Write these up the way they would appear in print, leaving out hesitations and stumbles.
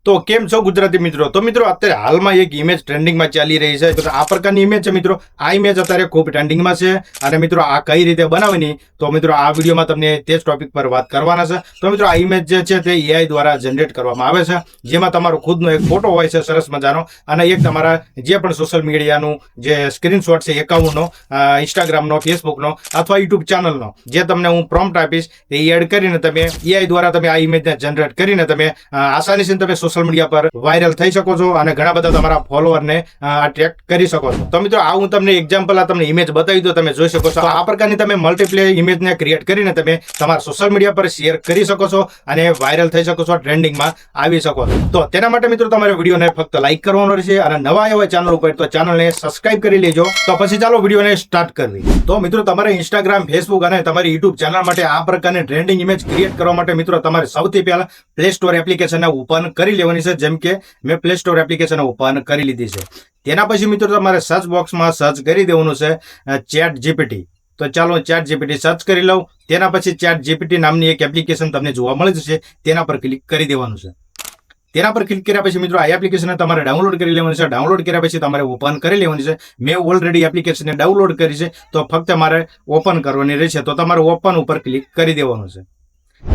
તો કેમ છો ગુજરાતી મિત્રો? તો મિત્રો અત્યારે હાલમાં એક ઇમેજ ટ્રેન્ડિંગમાં ચાલી રહી છે. તો આ પ્રકારની ઇમેજ છે મિત્રો. આ ઇમેજ અત્યારે ખૂબ ટ્રેન્ડિંગમાં છે અને મિત્રો આ કઈ રીતે બનાવવાની, તો મિત્રો આ વિડીયોમાં તમને તે જ ટોપિક પર વાત કરવાના છે. તો મિત્રો આ ઇમેજ જે છે તે AI દ્વારા જનરેટ કરવામાં આવે છે, જેમાં તમારો ખુદનો એક ફોટો હોય છે સરસ મજાનો, અને એક તમારા જે પણ સોશિયલ મીડિયાનું જે સ્ક્રીનશોટ છે એકાઉન્ટનો, ઇન્સ્ટાગ્રામનો, ફેસબુકનો અથવા યુટ્યુબ ચેનલનો, જે તમને હું પ્રોમ્પ્ટ આપીશ તે એડ કરીને તમે AI દ્વારા તમે આ ઇમેજને જનરેટ કરીને તમે આસાનીથી તમે સોશિયલ મીડિયા પર વાયરલ થઈ શકો છો અને ઘણા બધા તમારા ફોલોવરને અટ્રેક્ટ કરી શકો છો. તો મિત્રો આ હું તમને એક્ઝામ્પલ તમને ઇમેજ બતાવી દો, તમે જોઈ શકો છો. આ પ્રકારની તમે મલ્ટીપ્લે ઇમેજને ક્રિએટ કરીને તમે તમારા સોશિયલ મીડિયા પર શેર કરી શકો છો અને વાયરલ થઈ શકો છો, ટ્રેન્ડિંગમાં આવી શકો છો. તો તેના માટે મિત્રો તમારે વિડીયોને ફક્ત લાઈક કરવાનો રહેશે અને નવા આવ્યા હોય ચેનલ ઉપર તો ચેનલને સબસ્ક્રાઇબ કરી લેજો. તો પછી ચાલો વિડીયોને સ્ટાર્ટ કરવી. તો મિત્રો તમારે ઇન્સ્ટાગ્રામ, ફેસબુક અને તમારી યુટ્યુબ ચેનલ માટે આ પ્રકારની ટ્રેન્ડિંગ ઇમેજ ક્રિએટ કરવા માટે મિત્રો તમારે સૌથી પહેલા પ્લે સ્ટોર એપ્લિકેશનને ઓપન કરી લેવાની છે. જેમ કે મેં પ્લે સ્ટોર એપ્લિકેશન ઓપન કરી લીધી છે. તેના પછી મિત્રો તમારે સર્ચ બોક્સમાં સર્ચ કરી દેવાનું છે ચેટ જીપીટી. તો ચાલો ચેટ જીપીટી સર્ચ કરી લઉં. તેના પછી ચેટ જીપીટી નામની એક એપ્લિકેશન તમને જોવા મળી જશે, તેના પર ક્લિક કરી દેવાનું છે. તેના પર ક્લિક કર્યા પછી મિત્રો આ એપ્લિકેશનને તમારે ડાઉનલોડ કરી લેવાની છે. ડાઉનલોડ કર્યા પછી તમારે ઓપન કરી લેવાની છે. મેં ઓલરેડી એપ્લિકેશનને ડાઉનલોડ કરી છે, તો ફક્ત મારે ઓપન કરવાની રહેશે. તો તમારે ઓપન ઉપર ક્લિક કરી દેવાનું છે.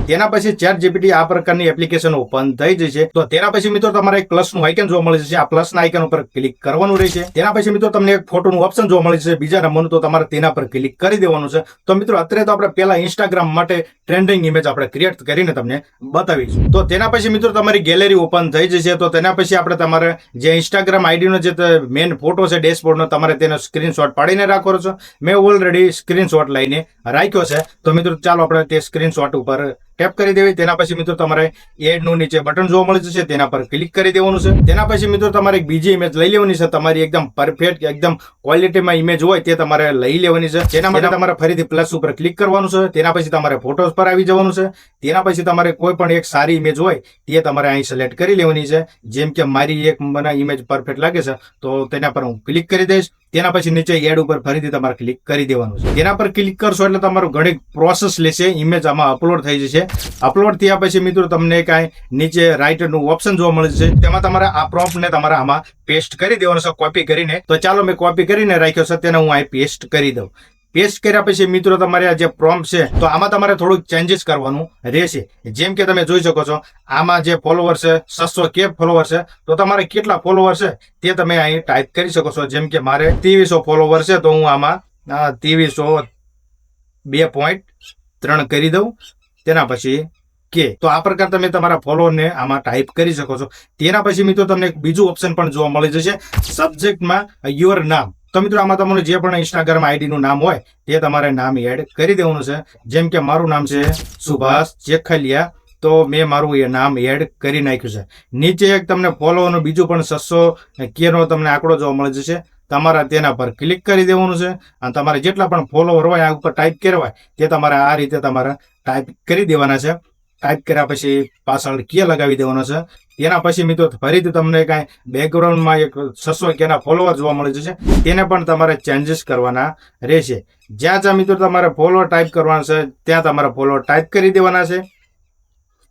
તેના પછી ચેટ જીપીટી આ પ્રકારની એપ્લિકેશન ઓપન થઈ જશે. તો તેના પછી મિત્રો તમારે એક પ્લસનું આઇકન જોવા મળી જશે. આ પ્લસના આઇકન ઉપર ક્લિક કરવાનું રહેશે. તેના પછી મિત્રો તમને એક ફોટોનું ઓપ્શન જોવા મળી જશે બીજા નંબરનું, તો તમારે તેના પર ક્લિક કરી દેવાનું છે. તો મિત્રો અત્યારે તો આપણે પહેલા ઇન્સ્ટાગ્રામ માટે ટ્રેન્ડિંગ ઇમેજ આપણે ક્રિએટ કરીને તમને બતાવીશું. તો તેના પછી મિત્રો તમારી ગેલેરી ઓપન થઈ જશે. તો તેના પછી આપણે તમારે જે ઇન્સ્ટાગ્રામ આઈડીનો જે મેઇન ફોટો છે ડેશબોર્ડનો, તમારે તેનો સ્ક્રીનશોટ પાડીને રાખવાનો છે. મેં ઓલરેડી સ્ક્રીનશોટ લઈને રાખ્યો છે. તો મિત્રો ચાલો આપણે તે સ્ક્રીનશોટ ઉપર ટેપ કરી દેવી. તેના પછી મિત્રો તમારે એડ નું નીચે બટન જોવા મળી જશે, તેના પર ક્લિક કરી દેવાનું છે. તેના પછી મિત્રો તમારે એક બીજી ઇમેજ લઈ લેવાની છે. તમારી એકદમ પરફેક્ટ, એકદમ ક્વોલિટીમાં ઇમેજ હોય તે તમારે લઈ લેવાની છે. તેના માટે તમારે ફરીથી પ્લસ ઉપર ક્લિક કરવાનું છે. તેના પછી તમારે ફોટોસ પર આવી જવાનું છે. તેના પછી તમારે કોઈ પણ એક સારી ઇમેજ હોય તે તમારે અહીં સિલેક્ટ કરી લેવાની છે. જેમ કે મારી એક મને ઇમેજ પરફેક્ટ લાગે છે, તો તેના પર હું ક્લિક કરી દઈશ. તેના પછી નીચે એડ ઉપર ફરીથી તમારે ક્લિક કરી દેવાનું છે. તેના પર ક્લિક કરશો એટલે તમારું ઘણી પ્રોસેસ લેશે. ઇમેજ આમાં અપલોડ થઈ જશે. અપલોડ થયા પછી મિત્રો તમને કાંઈ નીચે રાઇટરનું ઓપ્શન જોવા મળે છે. તેમાં તમારે આ પ્રોમ્પ્ટને તમારે આમાં પેસ્ટ કરી દેવાનું છે, કોપી કરીને. તો ચાલો મેં કોપી કરીને રાખ્યો છે, તેને હું અહીં પેસ્ટ કરી દઉં. પેસ્ટ કર્યા પછી મિત્રો તમારે આ જે પ્રોમ્પ્ટ છે તો આમાં તમારે થોડુંક ચેન્જીસ કરવાનું રહેશે. જેમ કે તમે જોઈ શકો છો આમાં જે ફોલોવર છે 600K ફોલોવર છે, તો તમારે કેટલા ફોલોવર છે તે તમે અહીં ટાઈપ કરી શકો છો. જેમ કે મારે 2300 ફોલોવર છે, તો હું આમાં 2302.3 કરી દઉં. તેના પછી કે તો આ પ્રકાર તમે તમારા ફોલોવરને આમાં ટાઈપ કરી શકો છો. તેના પછી મિત્રો તમને એક બીજું ઓપ્શન પણ જોવા મળી જશે સબ્જેક્ટમાં યોર નામ. તો મિત્રો આમાં તમારું જે પણ ઇન્સ્ટાગ્રામ આઈડીનું નામ હોય તે તમારે નામ એડ કરી દેવાનું છે. જેમ કે મારું નામ છે સુભાષ ચેખલિયા, તો મેં મારું એ નામ એડ કરી નાખ્યું છે. નીચે એક તમને ફોલોવરનું બીજું પણ 600K નો તમને આંકડો જોવા મળી જશે. તમારે તેના પર ક્લિક કરી દેવાનું છે અને તમારે જેટલા પણ ફોલોવર હોય આ ઉપર ટાઈપ કર્યા હોય તે તમારે આ રીતે તમારે ટાઈપ કરી દેવાના છે. ટાઈપ કર્યા પછી પાછળ કે લગાવી દેવાનો છે. તેના પછી મિત્રો ફરીથી તમને કાંઈ બેકગ્રાઉન્ડમાં એક 600K ના ફોલોવર જોવા મળી જશે, તેને પણ તમારે ચેન્જીસ કરવાના રહેશે. જ્યાં જ્યાં મિત્રો તમારે ફોલોવર ટાઈપ કરવાના છે ત્યાં તમારે ફોલોવર ટાઈપ કરી દેવાના છે,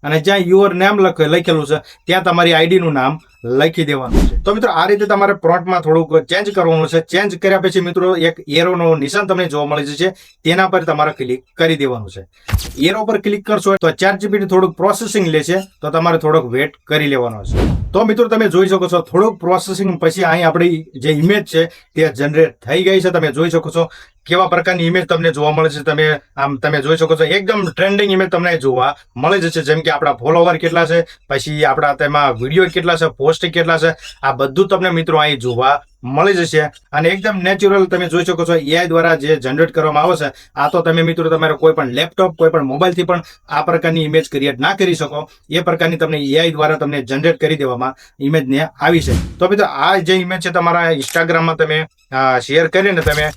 અને જ્યાં યુઅર નેમ લખેલું છે ત્યાં તમારી આઈડીનું નામ લખી દેવાનું છે. તો મિત્રો આ રીતે તમારે પ્રોમ્પ્ટમાં થોડુંક ચેન્જ કરવાનું છે. ચેન્જ કર્યા પછી મિત્રો એક એરોનો નિશાન તમને જોવા મળી જશે, તેના પર તમારે ક્લિક કરી દેવાનું છે. એરો પર ક્લિક કરશો તો ચેટ જીપીટી થોડુંક પ્રોસેસિંગ લેશે, તો તમારે થોડોક વેટ કરી લેવાનો છે. તો મિત્રો તમે જોઈ શકો છો થોડુંક પ્રોસેસિંગ પછી અહીં આપણી જે ઇમેજ છે તે જનરેટ થઈ ગઈ છે. તમે જોઈ શકો છો કેવા પ્રકારની ઇમેજ તમને જોવા મળે છે. તમે જોઈ શકો છો એકદમ ટ્રેન્ડિંગ ઇમેજ તમને જોવા મળે જશે. જેમ કે આપણા ફોલોવર કેટલા છે, પછી આપણા તેમાં વિડીયો કેટલા છે, પોસ્ટ કેટલા છે, આ બધું તમને મિત્રો અહીં જોવા મળી જશે. અને એકદમ નેચરલ તમે જોઈ શકો છો AI દ્વારા જે જનરેટ કરવામાં આવે છે. આ તો તમે મિત્રો તમારે કોઈ પણ લેપટોપ, કોઈ પણ મોબાઈલથી પણ આ પ્રકારની ઇમેજ ક્રિએટ ના કરી શકો. એ પ્રકારની તમને AI દ્વારા તમને જનરેટ કરી દેવામાં ઇમેજને આવી છે. તો મિત્રો આ જે ઇમેજ છે તમારા ઇન્સ્ટાગ્રામમાં તમે શેર કરીને તમે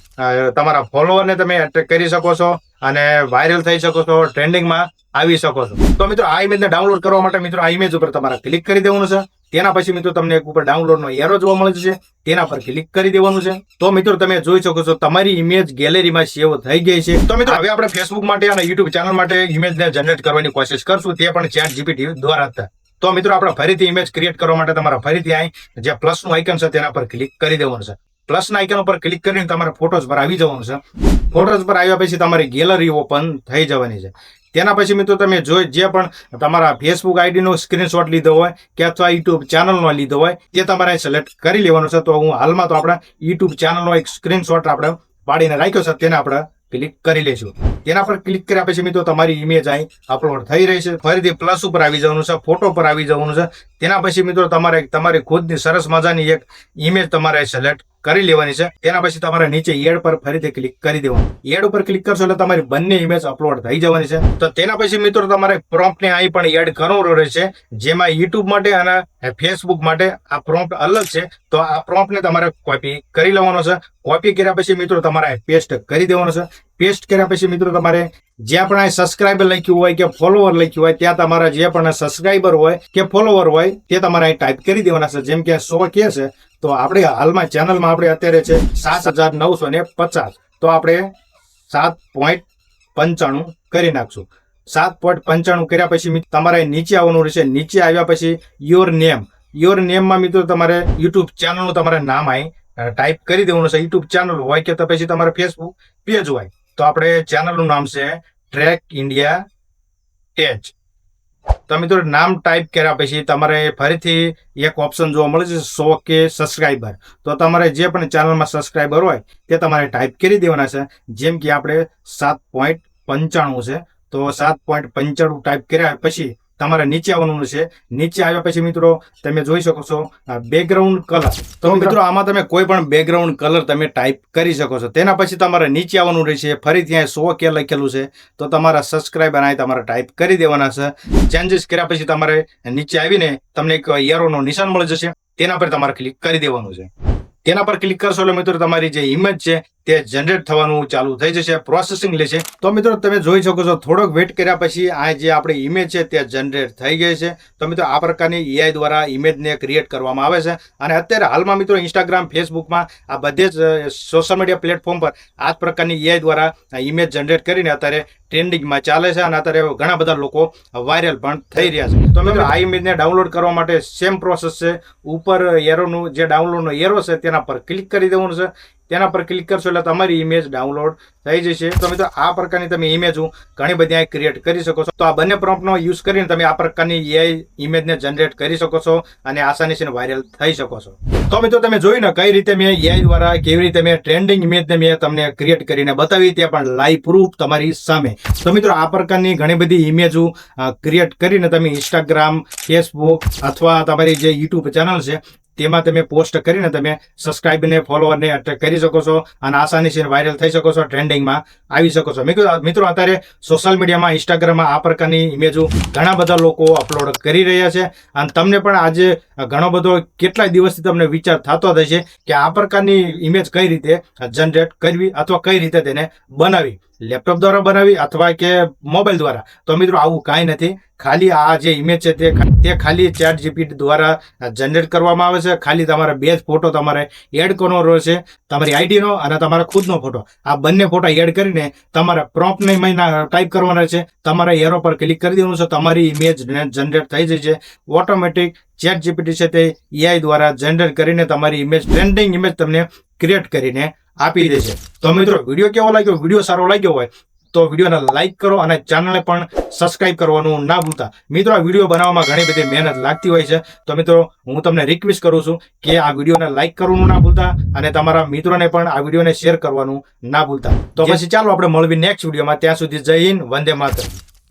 તમારા ફોલોવરને તમે એટ્રેક્ટ કરી શકો છો અને વાયરલ થઈ શકો છો, ટ્રેન્ડિંગમાં આવી શકો છો. તો મિત્રો આ ઇમેજને ડાઉનલોડ કરવા માટે મિત્રો આ ઇમેજ ઉપર તમારે ક્લિક કરી દેવાનું છે. તેના પછી મિત્રો તમને એક ઉપર ડાઉનલોડનો એરો જોવા મળે છે, તેના પર ક્લિક કરી દેવાનું છે. તો મિત્રો તમે જોઈ શકો છો તમારી ઇમેજ ગેલેરીમાં સેવ થઈ ગઈ છે. તો મિત્રો હવે આપણે ફેસબુક માટે અને યુટ્યુબ ચેનલ માટે ઇમેજને જનરેટ કરવાની કોશિશ કરશું, તે પણ ચેટ જીપીટી દ્વારા. તો મિત્રો આપણે ફરીથી ઇમેજ ક્રિએટ કરવા માટે તમારે ફરીથી અહીં જે પ્લસનું આઇકન છે તેના પર ક્લિક કરી દેવાનું છે. પ્લસના આઇકન ઉપર ક્લિક કરીને તમારે ફોટોઝ પર આવી જવાનું છે. ફોટોઝ પર આવ્યા પછી તમારી ગેલેરી ઓપન થઈ જવાની છે. તેના પછી મિત્રો તમે જે પણ તમારા ફેસબુક આઈડીનો સ્ક્રીનશોટ લીધો હોય કે અથવા યુટ્યુબ ચેનલનો લીધો હોય તે તમારે સિલેક્ટ કરી લેવાનું છે. તો હું હાલમાં તો આપણે યુટ્યુબ ચેનલનો એક સ્ક્રીનશોટ આપણે પાડીને રાખ્યો છે, તેને આપણે ક્લિક કરી લઈશું. તેના પર ક્લિક કર્યા પછી મિત્રો તમારી ઇમેજ અહીં અપલોડ થઈ રહી છે. ફરીથી પ્લસ ઉપર આવી જવાનું છે, ફોટો પર આવી જવાનું છે. તેના પછી મિત્રો તમારે તમારી ખુદની સરસ મજાની એક ઇમેજ તમારે સિલેક્ટ કરી લેવાની છે. તેના પછી તમારે નીચે એડ પર ફરીથી ક્લિક કરી દેવાનું. એડ ઉપર ક્લિક કરશો એટલે તમારી બંને ઇમેજ અપલોડ થઈ જવાની છે. તો તેના પછી મિત્રો તમારે પ્રોમ્પ્ટને અહીં પણ એડ કરવું રહેશે, જેમાં યુટ્યુબ માટે અને ફેસબુક માટે આ પ્રોમ્પ્ટ અલગ છે. તો આ પ્રોમ્પ્ટને તમારે કોપી કરી લેવાનો છે. કોપી કર્યા પછી મિત્રો તમારે પેસ્ટ કરી દેવાનો છે. પેસ્ટ કર્યા પછી મિત્રો તમારે જ્યાં પણ સબસ્ક્રાઇબર લખ્યું હોય કે ફોલોવર લખ્યું હોય ત્યાં તમારા જે પણ સબસ્ક્રાઇબર હોય કે ફોલોવર હોય તે તમારે અહીં ટાઈપ કરી દેવાના છે. જેમ કે 100 કે છે તો આપણે હાલમાં ચેનલમાં આપણે અત્યારે છે 7,950, તો આપણે 7.95 કરી નાખશું. 7.95 કર્યા પછી તમારે નીચે આવવાનું રહેશે. નીચે આવ્યા પછી યોર નેમમાં મિત્રો તમારે યુટ્યુબ ચેનલનું તમારે નામ અહીં ટાઈપ કરી દેવાનું છે. યુટ્યુબ ચેનલ હોય કે તો પછી તમારે ફેસબુક પેજ હોય તો આપણે ચેનલનું નામ છે ટ્રેક ઇન્ડિયા ટેચ. તો મિત્રો નામ ટાઈપ કર્યા પછી તમારે ફરીથી એક ઓપ્શન જોવા મળે છે 100 કે સબસ્ક્રાઇબર. તો તમારે જે પણ ચેનલમાં સબસ્ક્રાઇબર હોય તે તમારે ટાઈપ કરી દેવાના છે. જેમ કે આપણે 7.95 છે તો 7.95 ટાઈપ કર્યા પછી તમારે નીચે આવવાનું છે. નીચે આવ્યા પછી મિત્રો તમે જોઈ શકો છો બેકગ્રાઉન્ડ કલર. તો મિત્રો આમાં તમે કોઈ પણ બેકગ્રાઉન્ડ કલર તમે ટાઈપ કરી શકો છો. તેના પછી તમારે નીચે આવવાનું રહેશે. ફરીથી અહીં 100 કે લખેલું છે તો તમારા સબસ્ક્રાઇબર અહીં તમારે ટાઈપ કરી દેવાના છે. ચેન્જીસ કર્યા પછી તમારે નીચે આવીને તમને એક એરોનો નિશાન મળી જશે, તેના પર તમારે ક્લિક કરી દેવાનું છે. તેના પર ક્લિક કરશો એટલે મિત્રો તમારી જે ઇમેજ છે તે જનરેટ થવાનું ચાલુ થઈ જશે, પ્રોસેસિંગ લેશે. તો મિત્રો તમે જોઈ શકો છો થોડોક વેઇટ કર્યા પછી આ જે આપણી ઇમેજ છે તે જનરેટ થઈ ગઈ છે. તો મિત્રો આ પ્રકારની એઆઈ દ્વારા ઇમેજને ક્રિએટ કરવામાં આવે છે. અને અત્યારે હાલમાં મિત્રો ઇન્સ્ટાગ્રામ, ફેસબુકમાં આ બધે જ સોશિયલ મીડિયા પ્લેટફોર્મ પર આ જ પ્રકારની એઆઈ દ્વારા ઇમેજ જનરેટ કરીને અત્યારે ટ્રેન્ડિંગમાં ચાલે છે અને અત્યારે ઘણા બધા લોકો વાયરલ પણ થઈ રહ્યા છે. તો મિત્રો આ ઇમેજને ડાઉનલોડ કરવા માટે સેમ પ્રોસેસ છે. ઉપર એરોનું જે ડાઉનલોડનો એરો છે તેના પર ક્લિક કરી દેવાનું છે. તેના પર ક્લિક કરશો એટલે તમારી ઇમેજ ડાઉનલોડ થઈ જશે. તો મિત્રો આ પ્રકારની તમે ઇમેજ ઘણી બધી અહીં ક્રિએટ કરી શકો છો. તો આ બંને પ્રોમ્પ્ટનો યુઝ કરીને તમે આ પ્રકારની એઆઈ ઇમેજને જનરેટ કરી શકો છો અને આસાનીથી વાયરલ થઈ શકો છો. તો મિત્રો તમે જોયું ને કઈ રીતે મેં એઆઈ દ્વારા કેવી રીતે મેં ટ્રેન્ડિંગ ઇમેજને મેં તમને ક્રિએટ કરીને બતાવી, તે પણ લાઈવ પ્રૂફ તમારી સામે. તો મિત્રો આ પ્રકારની ઘણી બધી ઇમેજો ક્રિએટ કરીને તમે ઇન્સ્ટાગ્રામ, ફેસબુક અથવા તમારી જે યુટ્યુબ ચેનલ છે તેમાં તમે પોસ્ટ કરીને તમે સબસ્ક્રાઇબરને, ફોલોવરને અટ્રેક્ટ કરી શકો છો અને આસાનીથી વાયરલ થઈ શકો છો, ટ્રેન્ડિંગમાં આવી શકો છો. મિત્રો અત્યારે સોશિયલ મીડિયામાં, ઇન્સ્ટાગ્રામમાં આ પ્રકારની ઇમેજો ઘણા બધા લોકો અપલોડ કરી રહ્યા છે અને તમને પણ આજે ઘણો બધો કેટલાય દિવસથી તમને વિચાર થતો થશે કે આ પ્રકારની ઇમેજ કઈ રીતે જનરેટ કરવી અથવા કઈ રીતે તેને બનાવી, લેપટોપ દ્વારા બનાવી અથવા કે મોબાઈલ દ્વારા. તો મિત્રો આવું કાંઈ નથી. ખાલી આ જે ઇમેજ છે તે ખાલી ChatGPT દ્વારા જનરેટ કરવામાં આવે છે. ખાલી તમારે 2 જ ફોટો તમારે એડ કરવાનો રહેશે, તમારી આઈડીનો અને તમારા ખુદનો ફોટો. આ બંને ફોટા એડ કરીને તમારે પ્રોમ્પ્ટને ટાઈપ કરવાના છે. તમારે એરો પર ક્લિક કરી દેવાનું છે. તમારી ઇમેજ જનરેટ થઈ જશે ઓટોમેટિક. ChatGPT છે તે એઆઈ દ્વારા જનરેટ કરીને તમારી ઇમેજ, ટ્રેન્ડિંગ ઇમેજ તમને ક્રિએટ કરીને આપી દેશે. તો મિત્રો વિડીયો કેવો લાગ્યો? વિડીયો સારો લાગ્યો હોય તો વિડીયોને લાઈક કરો અને ચેનલને પણ સબસ્ક્રાઇબ કરવાનું ના ભૂલતા. મિત્રો આ વિડીયો બનાવવામાં ઘણી બધી મહેનત લાગતી હોય છે. તો મિત્રો હું તમને રિક્વેસ્ટ કરું છું કે આ વિડીયોને લાઈક કરવાનું ના ભૂલતા અને તમારા મિત્રોને પણ આ વિડીયોને શેર કરવાનું ના ભૂલતા. તો પછી ચાલો આપણે મળવી નેક્સ્ટ વિડીયોમાં. ત્યાં સુધી જય હિન્દ, વંદે માતરમ.